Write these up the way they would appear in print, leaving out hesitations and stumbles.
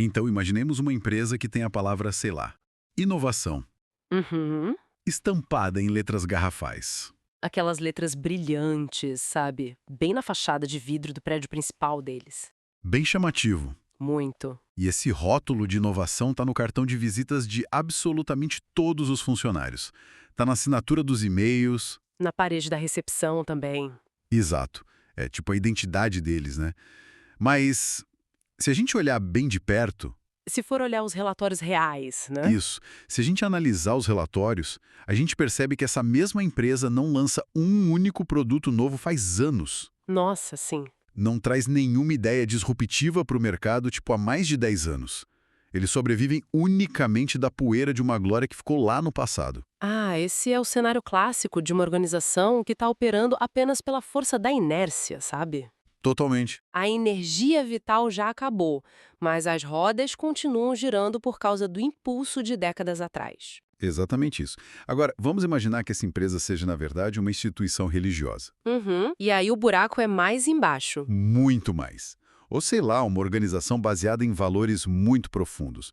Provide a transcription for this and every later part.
Então, imaginemos uma empresa que tem a palavra, sei lá, inovação, Uhum. estampada em letras garrafais. Aquelas letras brilhantes, sabe? Bem na fachada de vidro do prédio principal deles. Bem chamativo. Muito. E esse rótulo de inovação está no cartão de visitas de absolutamente todos os funcionários. Está na assinatura dos e-mails. Na parede da recepção também. Exato. É tipo a identidade deles, né? Mas, se a gente olhar bem de perto, Se for olhar os relatórios reais, né? isso, se a gente analisar os relatórios, a gente percebe que essa mesma empresa não lança um único produto novo faz anos. Nossa, sim. Não traz nenhuma ideia disruptiva para o mercado, tipo, há mais de 10 anos. Eles sobrevivem unicamente da poeira de uma glória que ficou lá no passado. Ah, esse é o cenário clássico de uma organização que está operando apenas pela força da inércia, sabe? Totalmente. A energia vital já acabou, mas as rodas continuam girando por causa do impulso de décadas atrás. Exatamente isso. Agora, vamos imaginar que essa empresa seja, na verdade, uma instituição religiosa. Uhum. E aí o buraco é mais embaixo. Muito mais. Ou sei lá, uma organização baseada em valores muito profundos.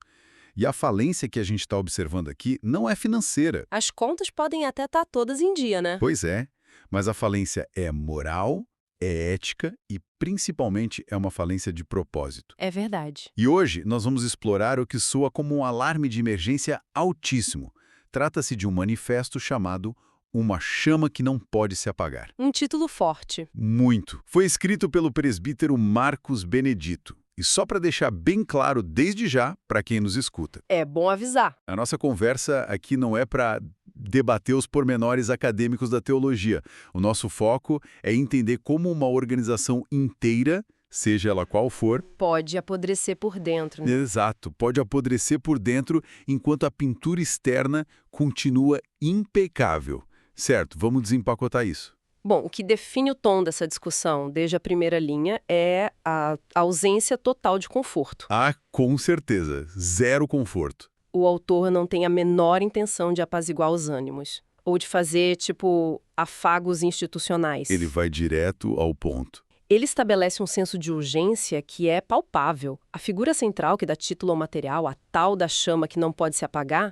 E a falência que a gente está observando aqui não é financeira. As contas podem até estar todas em dia, né? Pois é, mas a falência é moral, é ética e, principalmente, é uma falência de propósito. É verdade. E hoje nós vamos explorar o que soa como um alarme de emergência altíssimo. Trata-se de um manifesto chamado Uma Chama que Não Pode Se Apagar. Um título forte. Muito. Foi escrito pelo presbítero Marcos Benedito. E só para deixar bem claro desde já para quem nos escuta. É bom avisar. A nossa conversa aqui não é para debater os pormenores acadêmicos da teologia. O nosso foco é entender como uma organização inteira, seja ela qual for, Pode apodrecer por dentro. exato, pode apodrecer por dentro enquanto a pintura externa continua impecável. Certo, vamos desempacotar isso. Bom, o que define o tom dessa discussão, desde a primeira linha, é a ausência total de conforto. Ah, com certeza. Zero conforto. O autor não tem a menor intenção de apaziguar os ânimos. Ou de fazer, tipo, afagos institucionais. Ele vai direto ao ponto. Ele estabelece um senso de urgência que é palpável. A figura central que dá título ao material, a tal da chama que não pode se apagar,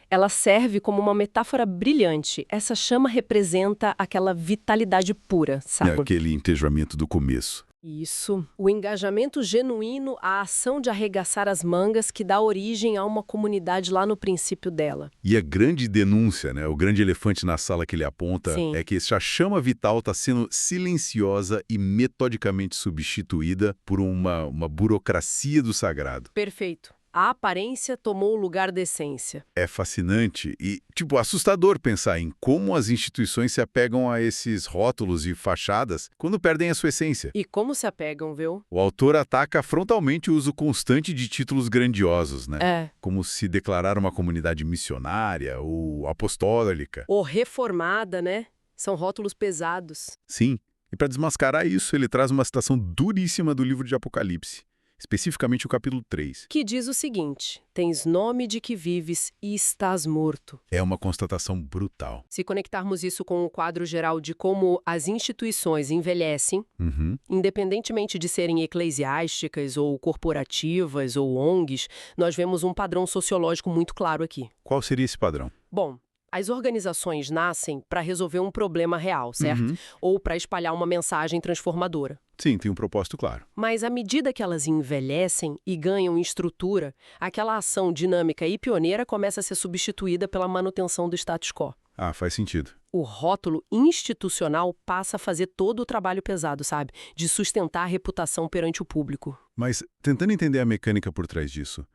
ela serve como uma metáfora brilhante. Essa chama representa aquela vitalidade pura, É sabe? aquele entejamento do começo. Isso. O engajamento genuíno, a ação de arregaçar as mangas que dá origem a uma comunidade lá no princípio dela. E a grande denúncia, né, o grande elefante na sala que ele aponta, Sim. é que essa chama vital está sendo silenciosa e metodicamente substituída por uma burocracia do sagrado. Perfeito. A aparência tomou o lugar da essência. É fascinante e, tipo, assustador pensar em como as instituições se apegam a esses rótulos e fachadas quando perdem a sua essência. E como se apegam, viu? O autor ataca frontalmente o uso constante de títulos grandiosos, né? É. Como se declarar uma comunidade missionária ou apostólica. Ou reformada, né? São rótulos pesados. Sim, e para desmascarar isso, ele traz uma citação duríssima do livro de Apocalipse, especificamente o capítulo 3. Que diz o seguinte: tens nome de que vives e estás morto. É uma constatação brutal. Se conectarmos isso com o quadro geral de como as instituições envelhecem, Uhum. independentemente de serem eclesiásticas ou corporativas ou ONGs, nós vemos um padrão sociológico muito claro aqui. Qual seria esse padrão? Bom, as organizações nascem para resolver um problema real, certo? Uhum. Ou para espalhar uma mensagem transformadora. Sim, tem um propósito claro. Mas à medida que elas envelhecem e ganham estrutura, aquela ação dinâmica e pioneira começa a ser substituída pela manutenção do status quo. Ah, faz sentido. O rótulo institucional passa a fazer todo o trabalho pesado, sabe? De sustentar a reputação perante o público. Mas, tentando entender a mecânica por trás disso,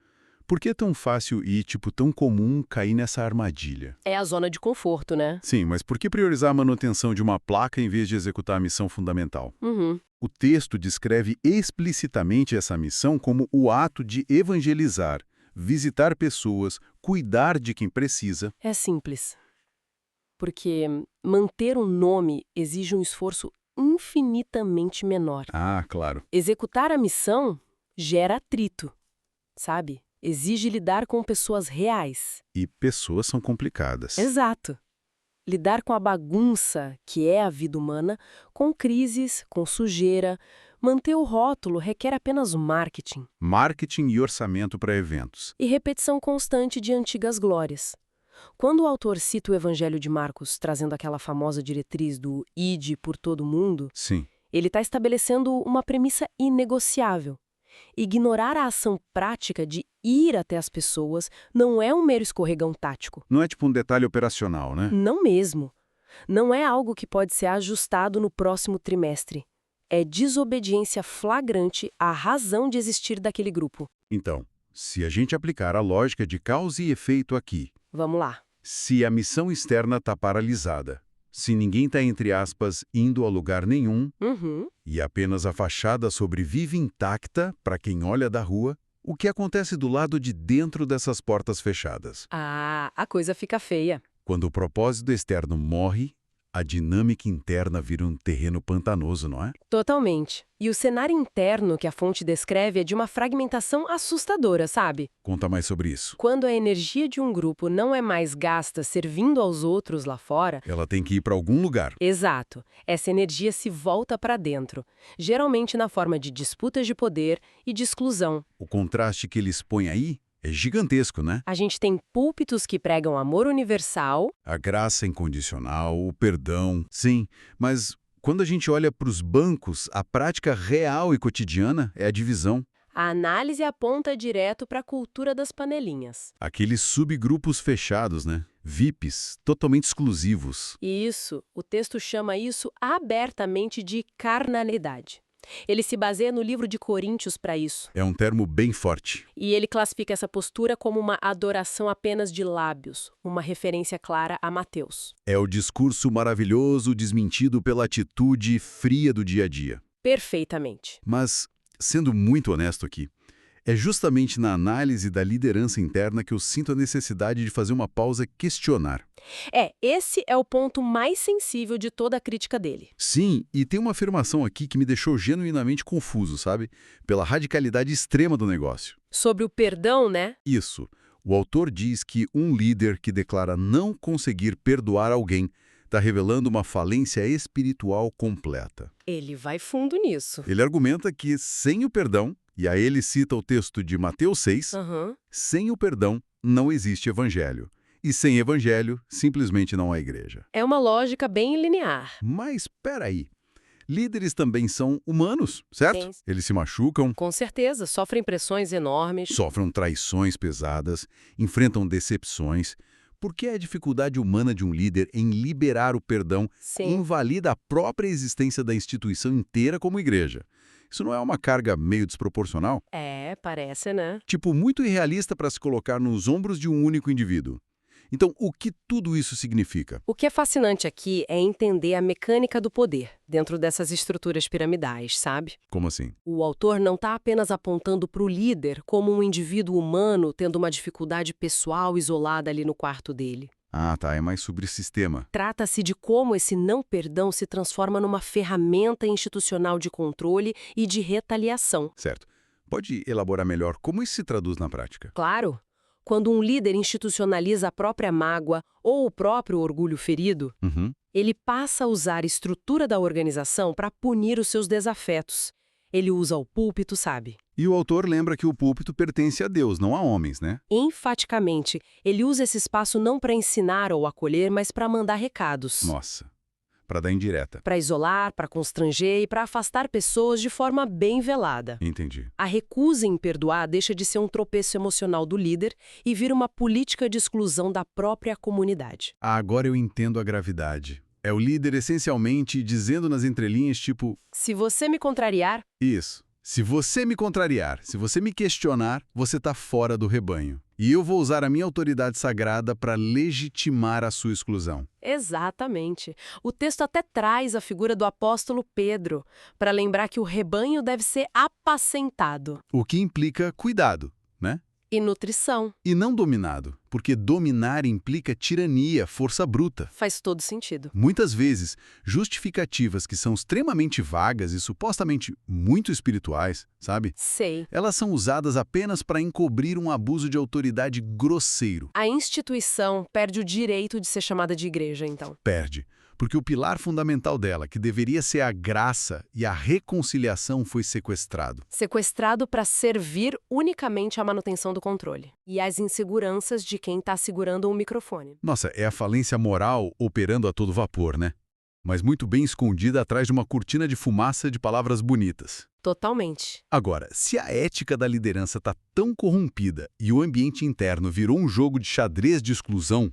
por que é tão fácil e, tipo, tão comum cair nessa armadilha? É a zona de conforto, né? Sim, mas por que priorizar a manutenção de uma placa em vez de executar a missão fundamental? Uhum. O texto descreve explicitamente essa missão como o ato de evangelizar, visitar pessoas, cuidar de quem precisa. É simples. Porque manter um nome exige um esforço infinitamente menor. Ah, claro. Executar a missão gera atrito, sabe? Exige lidar com pessoas reais. E pessoas são complicadas. Exato. Lidar com a bagunça que é a vida humana, com crises, com sujeira, Manter o rótulo requer apenas marketing Marketing e orçamento para eventos. e repetição constante de antigas glórias. Quando o autor cita o Evangelho de Marcos, trazendo aquela famosa diretriz do ide por todo mundo, Sim. ele está estabelecendo uma premissa inegociável. Ignorar a ação prática de ir até as pessoas não é um mero escorregão tático. Não é tipo um detalhe operacional, né? Não mesmo. Não é algo que pode ser ajustado no próximo trimestre. É desobediência flagrante à razão de existir daquele grupo. Então, se a gente aplicar a lógica de causa e efeito aqui, Vamos lá. se a missão externa está paralisada, se ninguém está, entre aspas, indo a lugar nenhum, Uhum. e apenas a fachada sobrevive intacta para quem olha da rua, o que acontece do lado de dentro dessas portas fechadas? Ah, a coisa fica feia. Quando o propósito externo morre, a dinâmica interna vira um terreno pantanoso, não é? Totalmente. E o cenário interno que a fonte descreve é de uma fragmentação assustadora, sabe? Conta mais sobre isso. Quando a energia de um grupo não é mais gasta servindo aos outros lá fora. Ela tem que ir para algum lugar. Exato. Essa energia se volta para dentro, geralmente na forma de disputas de poder e de exclusão. O contraste que ele expõe aí é gigantesco, né? A gente tem púlpitos que pregam amor universal. A graça incondicional, o perdão. Sim, mas quando a gente olha para os bancos, a prática real e cotidiana é a divisão. A análise aponta direto para a cultura das panelinhas. Aqueles subgrupos fechados, né? VIPs, totalmente exclusivos. Isso, o texto chama isso abertamente de carnalidade. Ele se baseia no livro de Coríntios para isso. É um termo bem forte. E ele classifica essa postura como uma adoração apenas de lábios, uma referência clara a Mateus. É o discurso maravilhoso desmentido pela atitude fria do dia a dia. Perfeitamente. Mas, sendo muito honesto aqui, é justamente na análise da liderança interna que eu sinto a necessidade de fazer uma pausa e questionar. Esse é o ponto mais sensível de toda a crítica dele. Sim, e tem uma afirmação aqui que me deixou genuinamente confuso, sabe? Pela radicalidade extrema do negócio. Sobre o perdão, né? Isso. O autor diz que um líder que declara não conseguir perdoar alguém está revelando uma falência espiritual completa. Ele vai fundo nisso. Ele argumenta que sem o perdão, e aí ele cita o texto de Mateus 6, sem o perdão não existe evangelho. E sem evangelho, simplesmente não há igreja. É uma lógica bem linear. Mas, peraí, líderes também são humanos, certo? Sim. Eles se machucam, Com certeza, sofrem pressões enormes. sofrem traições pesadas, enfrentam decepções. Por que a dificuldade humana de um líder em liberar o perdão Sim. invalida a própria existência da instituição inteira como igreja? Isso não é uma carga meio desproporcional? Parece, né? Tipo, muito irrealista para se colocar nos ombros de um único indivíduo. Então, o que tudo isso significa? O que é fascinante aqui é entender a mecânica do poder dentro dessas estruturas piramidais, sabe? Como assim? O autor não está apenas apontando para o líder como um indivíduo humano tendo uma dificuldade pessoal isolada ali no quarto dele. Ah, tá, é mais sobre o sistema. Trata-se de como esse não-perdão se transforma numa ferramenta institucional de controle e de retaliação. Certo. Pode elaborar melhor como isso se traduz na prática? Claro, quando um líder institucionaliza a própria mágoa ou o próprio orgulho ferido, ele passa a usar a estrutura da organização para punir os seus desafetos. Ele usa o púlpito, sabe? E o autor lembra que o púlpito pertence a Deus, não a homens, né? Enfaticamente, ele usa esse espaço não para ensinar ou acolher, mas para mandar recados. Nossa, para dar indireta. Para isolar, para constranger e para afastar pessoas de forma bem velada. Entendi. A recusa em perdoar deixa de ser um tropeço emocional do líder e vira uma política de exclusão da própria comunidade. Ah, agora eu entendo a gravidade. É o líder essencialmente dizendo nas entrelinhas, tipo... Se você me contrariar... Isso. Se você me contrariar, se você me questionar, você está fora do rebanho. E eu vou usar a minha autoridade sagrada para legitimar a sua exclusão. Exatamente. O texto até traz a figura do apóstolo Pedro, para lembrar que o rebanho deve ser apacentado. O que implica cuidado, né? E nutrição. E não dominado, porque dominar implica tirania, força bruta. Faz todo sentido. Muitas vezes, justificativas que são extremamente vagas e supostamente muito espirituais, sabe? Sei. Elas são usadas apenas para encobrir um abuso de autoridade grosseiro. A instituição perde o direito de ser chamada de igreja, então. Perde. Porque o pilar fundamental dela, que deveria ser a graça e a reconciliação, foi sequestrado. Sequestrado para servir unicamente à manutenção do controle e às inseguranças de quem está segurando um microfone. Nossa, é a falência moral operando a todo vapor, né? Mas muito bem escondida atrás de uma cortina de fumaça de palavras bonitas. Totalmente. Agora, se a ética da liderança está tão corrompida e o ambiente interno virou um jogo de xadrez de exclusão,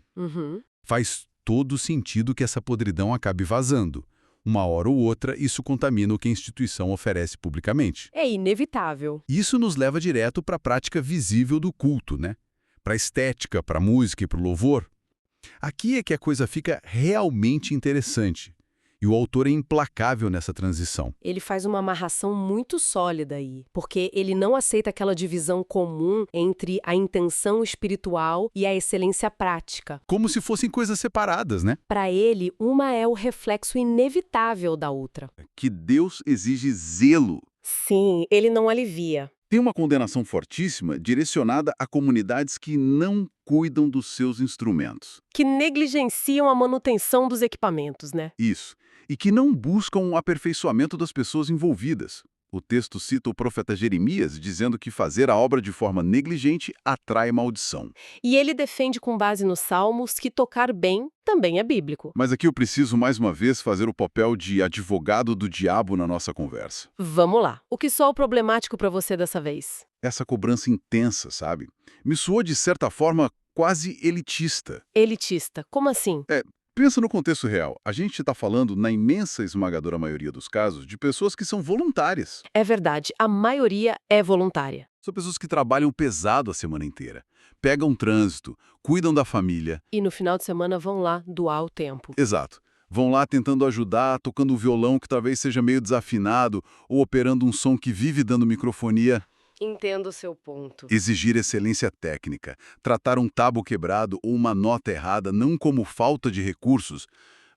faz todo sentido que essa podridão acabe vazando. Uma hora ou outra, isso contamina o que a instituição oferece publicamente. É inevitável. Isso nos leva direto para a prática visível do culto, né? Para a estética, para a música e para o louvor. Aqui é que a coisa fica realmente interessante. E o autor é implacável nessa transição. Ele faz uma amarração muito sólida aí, porque ele não aceita aquela divisão comum entre a intenção espiritual e a excelência prática. Como se fossem coisas separadas, né? Para ele, uma é o reflexo inevitável da outra. Que Deus exige zelo. Sim, ele não alivia. Tem uma condenação fortíssima direcionada a comunidades que não cuidam dos seus instrumentos. Que negligenciam a manutenção dos equipamentos, né? Isso. E que não buscam um aperfeiçoamento das pessoas envolvidas. O texto cita o profeta Jeremias dizendo que fazer a obra de forma negligente atrai maldição. E ele defende com base nos Salmos que tocar bem também é bíblico. Mas aqui eu preciso mais uma vez fazer o papel de advogado do diabo na nossa conversa. Vamos lá. O que soa problemático para você dessa vez? Essa cobrança intensa, sabe? Me soou de certa forma quase elitista. Elitista. Como assim? Pensa no contexto real. A gente está falando, na imensa esmagadora maioria dos casos, de pessoas que são voluntárias. É verdade, a maioria é voluntária. São pessoas que trabalham pesado a semana inteira. Pegam trânsito, cuidam da família. E no final de semana vão lá doar o tempo. Exato. Vão lá tentando ajudar, tocando um violão que talvez seja meio desafinado, ou operando um som que vive dando microfonia. Entendo o seu ponto. Exigir excelência técnica, tratar um tabu quebrado ou uma nota errada não como falta de recursos,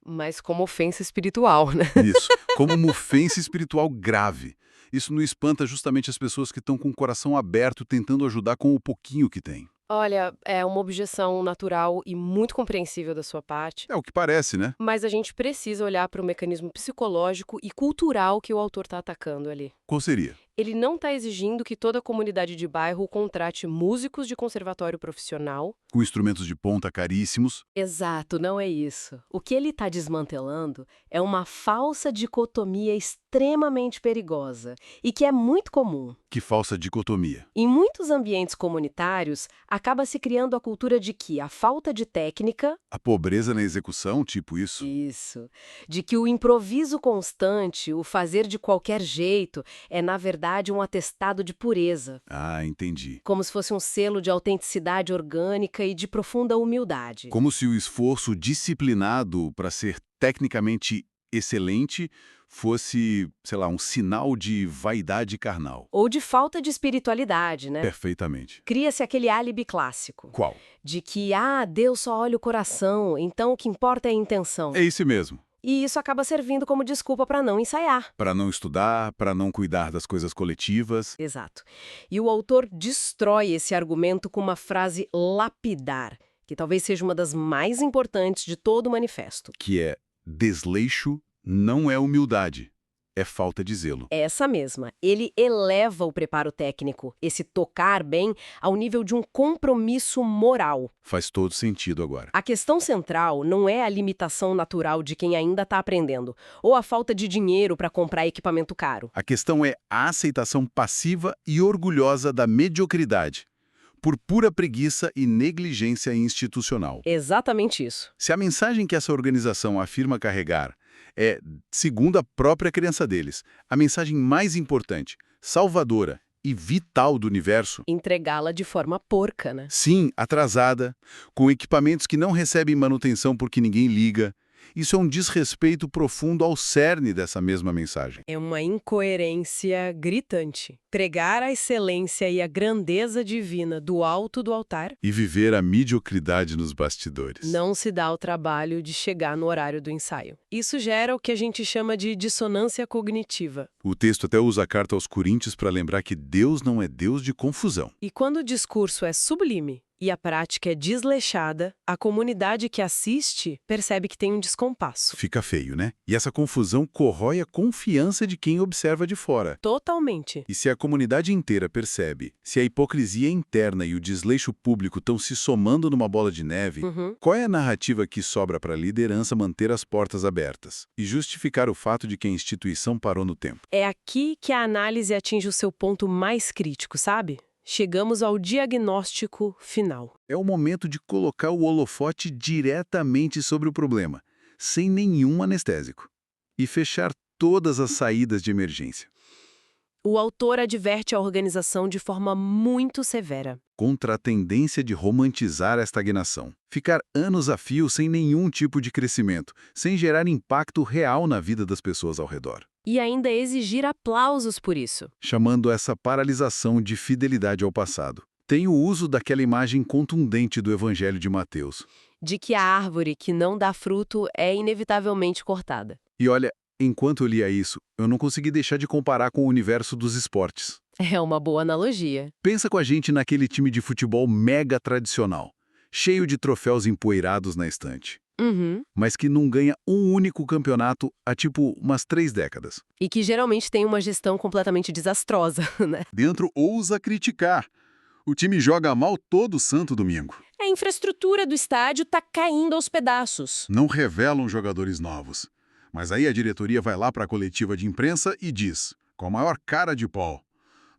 Mas como ofensa espiritual, né? isso, como uma ofensa espiritual grave. Isso não espanta justamente as pessoas que estão com o coração aberto tentando ajudar com o pouquinho que têm. Olha, é uma objeção natural e muito compreensível da sua parte, É o que parece, né? mas a gente precisa olhar para o mecanismo psicológico e cultural que o autor está atacando ali. Qual seria? Ele não está exigindo que toda a comunidade de bairro contrate músicos de conservatório profissional. Com instrumentos de ponta caríssimos. Exato, não é isso. O que ele está desmantelando é uma falsa dicotomia extremamente perigosa e que é muito comum. Que falsa dicotomia. Em muitos ambientes comunitários, acaba se criando a cultura de que a falta de técnica. A pobreza na execução, tipo isso. Isso. De que o improviso constante, o fazer de qualquer jeito, é na verdade um atestado de pureza. Ah, entendi. Como se fosse um selo de autenticidade orgânica e de profunda humildade. Como se o esforço disciplinado para ser tecnicamente excelente fosse, sei lá, um sinal de vaidade carnal. Ou de falta de espiritualidade, né? Perfeitamente. Cria-se aquele álibi clássico. Qual? De que, Deus só olha o coração, então o que importa é a intenção. É esse mesmo. E isso acaba servindo como desculpa para não ensaiar. Para não estudar, para não cuidar das coisas coletivas. Exato. E o autor destrói esse argumento com uma frase lapidar, que talvez seja uma das mais importantes de todo o manifesto. Que é: desleixo não é humildade, é falta de zelo. Essa mesma. Ele eleva o preparo técnico, esse tocar bem, ao nível de um compromisso moral. Faz todo sentido agora. A questão central não é a limitação natural de quem ainda está aprendendo, ou a falta de dinheiro para comprar equipamento caro. A questão é a aceitação passiva e orgulhosa da mediocridade, por pura preguiça e negligência institucional. Exatamente isso. Se a mensagem que essa organização afirma carregar é, segundo a própria crença deles, a mensagem mais importante, salvadora e vital do universo, Entregá-la de forma porca, né? sim, atrasada, com equipamentos que não recebem manutenção porque ninguém liga, isso é um desrespeito profundo ao cerne dessa mesma mensagem. É uma incoerência gritante. Pregar a excelência e a grandeza divina do alto do altar E viver a mediocridade nos bastidores. não se dá o trabalho de chegar no horário do ensaio. Isso gera o que a gente chama de dissonância cognitiva. O texto até usa a carta aos Coríntios para lembrar que Deus não é Deus de confusão. E quando o discurso é sublime, e a prática é desleixada, a comunidade que assiste percebe que tem um descompasso. Fica feio, né? E essa confusão corrói a confiança de quem observa de fora. Totalmente. E se a comunidade inteira percebe, se a hipocrisia interna e o desleixo público estão se somando numa bola de neve, qual é a narrativa que sobra para a liderança manter as portas abertas e justificar o fato de que a instituição parou no tempo? É aqui que a análise atinge o seu ponto mais crítico, sabe? Chegamos ao diagnóstico final. É o momento de colocar o holofote diretamente sobre o problema, sem nenhum anestésico, e fechar todas as saídas de emergência. O autor adverte a organização de forma muito severa. Contra a tendência de romantizar a estagnação. Ficar anos a fio sem nenhum tipo de crescimento, sem gerar impacto real na vida das pessoas ao redor. E ainda exigir aplausos por isso. Chamando essa paralisação de fidelidade ao passado. Tem o uso daquela imagem contundente do Evangelho de Mateus. De que a árvore que não dá fruto é inevitavelmente cortada. E olha, enquanto eu lia isso, eu não consegui deixar de comparar com o universo dos esportes. É uma boa analogia. Pensa com a gente naquele time de futebol mega tradicional, cheio de troféus empoeirados na estante. Mas que não ganha um único campeonato há, tipo, umas 3 décadas. E que geralmente tem uma gestão completamente desastrosa, né? Dentro ousa criticar. O time joga mal todo santo domingo. A infraestrutura do estádio tá caindo aos pedaços. Não revelam jogadores novos. Mas aí a diretoria vai lá para a coletiva de imprensa e diz, com a maior cara de pau,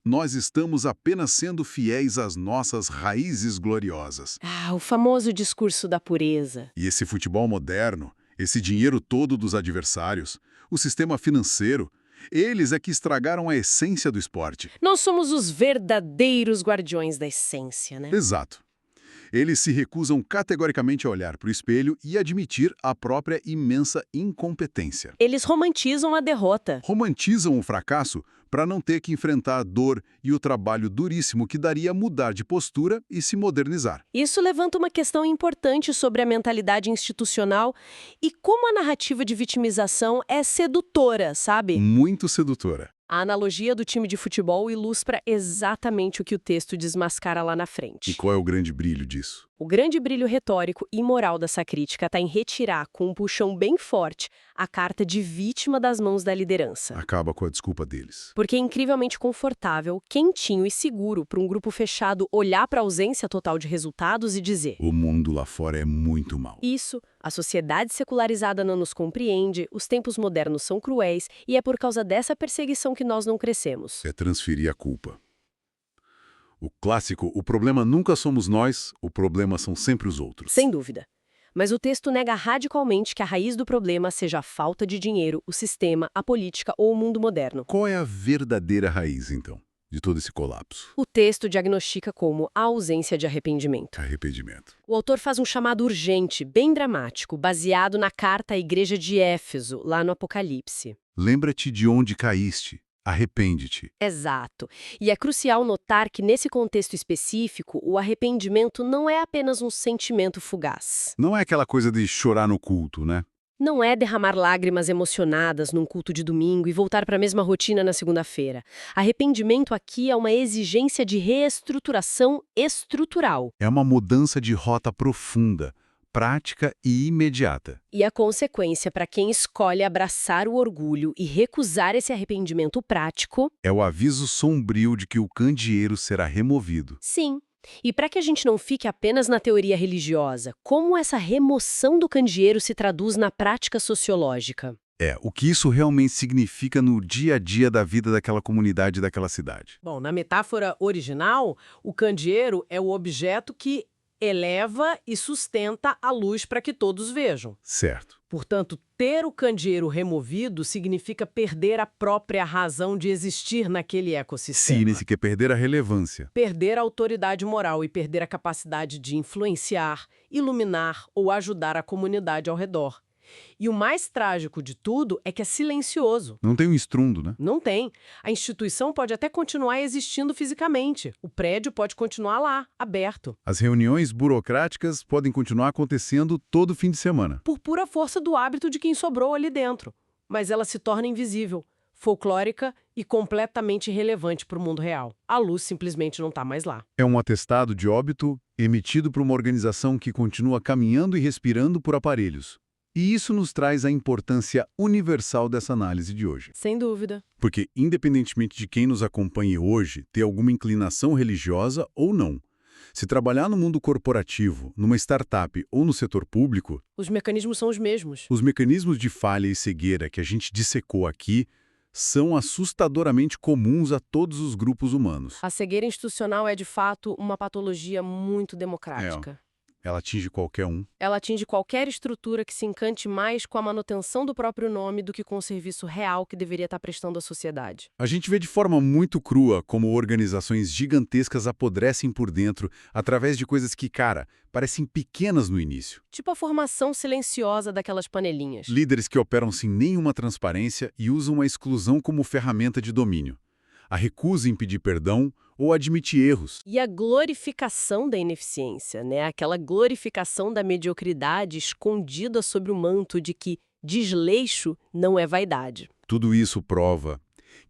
nós estamos apenas sendo fiéis às nossas raízes gloriosas. Ah, o famoso discurso da pureza. E esse futebol moderno, esse dinheiro todo dos adversários, o sistema financeiro, eles é que estragaram a essência do esporte. Nós somos os verdadeiros guardiões da essência, né? Exato. Eles se recusam categoricamente a olhar para o espelho e admitir a própria imensa incompetência. Eles romantizam a derrota. Romantizam o fracasso para não ter que enfrentar a dor e o trabalho duríssimo que daria mudar de postura e se modernizar. Isso levanta uma questão importante sobre a mentalidade institucional e como a narrativa de vitimização é sedutora, sabe? Muito sedutora. A analogia do time de futebol ilustra exatamente o que o texto desmascara lá na frente. E qual é o grande brilho disso? O grande brilho retórico e moral dessa crítica está em retirar, com um puxão bem forte, a carta de vítima das mãos da liderança. Acaba com a desculpa deles. Porque é incrivelmente confortável, quentinho e seguro para um grupo fechado olhar para a ausência total de resultados e dizer: o mundo lá fora é muito mau. Isso, a sociedade secularizada não nos compreende, os tempos modernos são cruéis e é por causa dessa perseguição que nós não crescemos. É transferir a culpa. O clássico, o problema nunca somos nós, o problema são sempre os outros. Sem dúvida. Mas o texto nega radicalmente que a raiz do problema seja a falta de dinheiro, o sistema, a política ou o mundo moderno. Qual é a verdadeira raiz, então, de todo esse colapso? O texto diagnostica como a ausência de arrependimento. Arrependimento. O autor faz um chamado urgente, bem dramático, baseado na carta à igreja de Éfeso, lá no Apocalipse. Lembra-te de onde caíste. Arrepende-te. Exato. E é crucial notar que, nesse contexto específico, o arrependimento não é apenas um sentimento fugaz. Não é aquela coisa de chorar no culto, né? Não é derramar lágrimas emocionadas num culto de domingo e voltar para a mesma rotina na segunda-feira. Arrependimento aqui é uma exigência de reestruturação estrutural. É uma mudança de rota profunda, prática e imediata. E a consequência para quem escolhe abraçar o orgulho e recusar esse arrependimento prático é o aviso sombrio de que o candeeiro será removido. Sim. E para que a gente não fique apenas na teoria religiosa, como essa remoção do candeeiro se traduz na prática sociológica? O que isso realmente significa no dia a dia da vida daquela comunidade, daquela cidade? Bom, na metáfora original, o candeeiro é o objeto que eleva e sustenta a luz para que todos vejam. Certo. Portanto, ter o candeeiro removido significa perder a própria razão de existir naquele ecossistema. Significa perder a relevância. Perder a autoridade moral e perder a capacidade de influenciar, iluminar ou ajudar a comunidade ao redor. E o mais trágico de tudo é que é silencioso. Não tem um estrundo, né? Não tem. A instituição pode até continuar existindo fisicamente. O prédio pode continuar lá, aberto. As reuniões burocráticas podem continuar acontecendo todo fim de semana. Por pura força do hábito de quem sobrou ali dentro. Mas ela se torna invisível, folclórica e completamente irrelevante para o mundo real. A luz simplesmente não está mais lá. É um atestado de óbito emitido por uma organização que continua caminhando e respirando por aparelhos. E isso nos traz a importância universal dessa análise de hoje. Sem dúvida. Porque, independentemente de quem nos acompanhe hoje, ter alguma inclinação religiosa ou não, se trabalhar no mundo corporativo, numa startup ou no setor público, Os mecanismos são os mesmos. os mecanismos de falha e cegueira que a gente dissecou aqui são assustadoramente comuns a todos os grupos humanos. A cegueira institucional é, de fato, uma patologia muito democrática. Ela atinge qualquer um. Ela atinge qualquer estrutura que se encante mais com a manutenção do próprio nome do que com o serviço real que deveria estar prestando à sociedade. A gente vê de forma muito crua como organizações gigantescas apodrecem por dentro através de coisas que, cara, parecem pequenas no início. Tipo a formação silenciosa daquelas panelinhas. Líderes que operam sem nenhuma transparência e usam a exclusão como ferramenta de domínio. A recusa em pedir perdão ou admitir erros. E a glorificação da ineficiência, né? Aquela glorificação da mediocridade escondida sob o manto de que desleixo não é vaidade. Tudo isso prova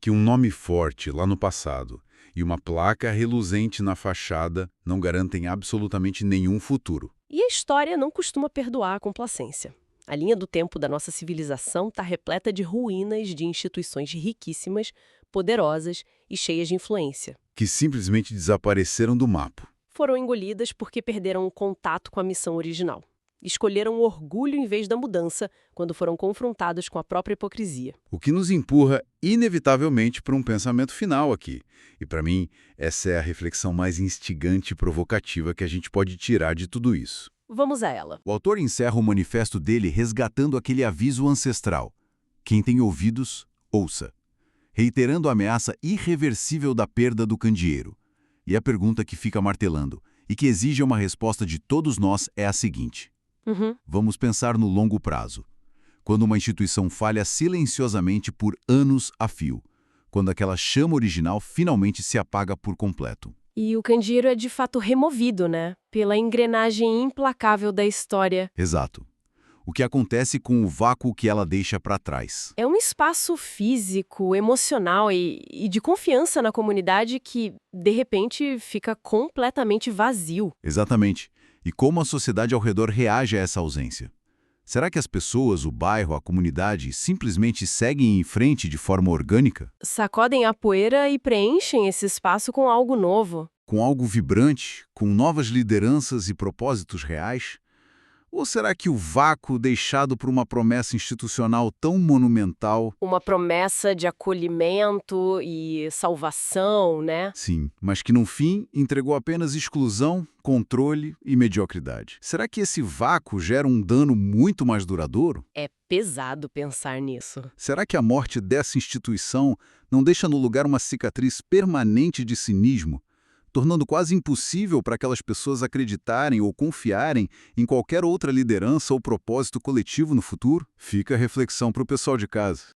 que um nome forte lá no passado e uma placa reluzente na fachada não garantem absolutamente nenhum futuro. E a história não costuma perdoar a complacência. A linha do tempo da nossa civilização está repleta de ruínas de instituições riquíssimas, poderosas e cheias de influência. Que simplesmente desapareceram do mapa. Foram engolidas porque perderam o contato com a missão original. Escolheram o orgulho em vez da mudança quando foram confrontadas com a própria hipocrisia. O que nos empurra, inevitavelmente, para um pensamento final aqui. E, para mim, essa é a reflexão mais instigante e provocativa que a gente pode tirar de tudo isso. Vamos a ela. O autor encerra o manifesto dele resgatando aquele aviso ancestral. Quem tem ouvidos, ouça. Reiterando a ameaça irreversível da perda do candeeiro. E a pergunta que fica martelando, e que exige uma resposta de todos nós, é a seguinte. Vamos pensar no longo prazo. Quando uma instituição falha silenciosamente por anos a fio. Quando aquela chama original finalmente se apaga por completo. E o candeeiro é de fato removido, né? Pela engrenagem implacável da história. Exato. O que acontece com o vácuo que ela deixa para trás? É um espaço físico, emocional e de confiança na comunidade que, de repente, fica completamente vazio. Exatamente. E como a sociedade ao redor reage a essa ausência? Será que as pessoas, o bairro, a comunidade, simplesmente seguem em frente de forma orgânica? Sacodem a poeira e preenchem esse espaço com algo novo. Com algo vibrante, com novas lideranças e propósitos reais? Ou será que o vácuo deixado por uma promessa institucional tão monumental... Uma promessa de acolhimento e salvação, né? Sim, mas que no fim entregou apenas exclusão, controle e mediocridade. Será que esse vácuo gera um dano muito mais duradouro? É pesado pensar nisso. Será que a morte dessa instituição não deixa no lugar uma cicatriz permanente de cinismo, tornando quase impossível para aquelas pessoas acreditarem ou confiarem em qualquer outra liderança ou propósito coletivo no futuro? Fica a reflexão para o pessoal de casa.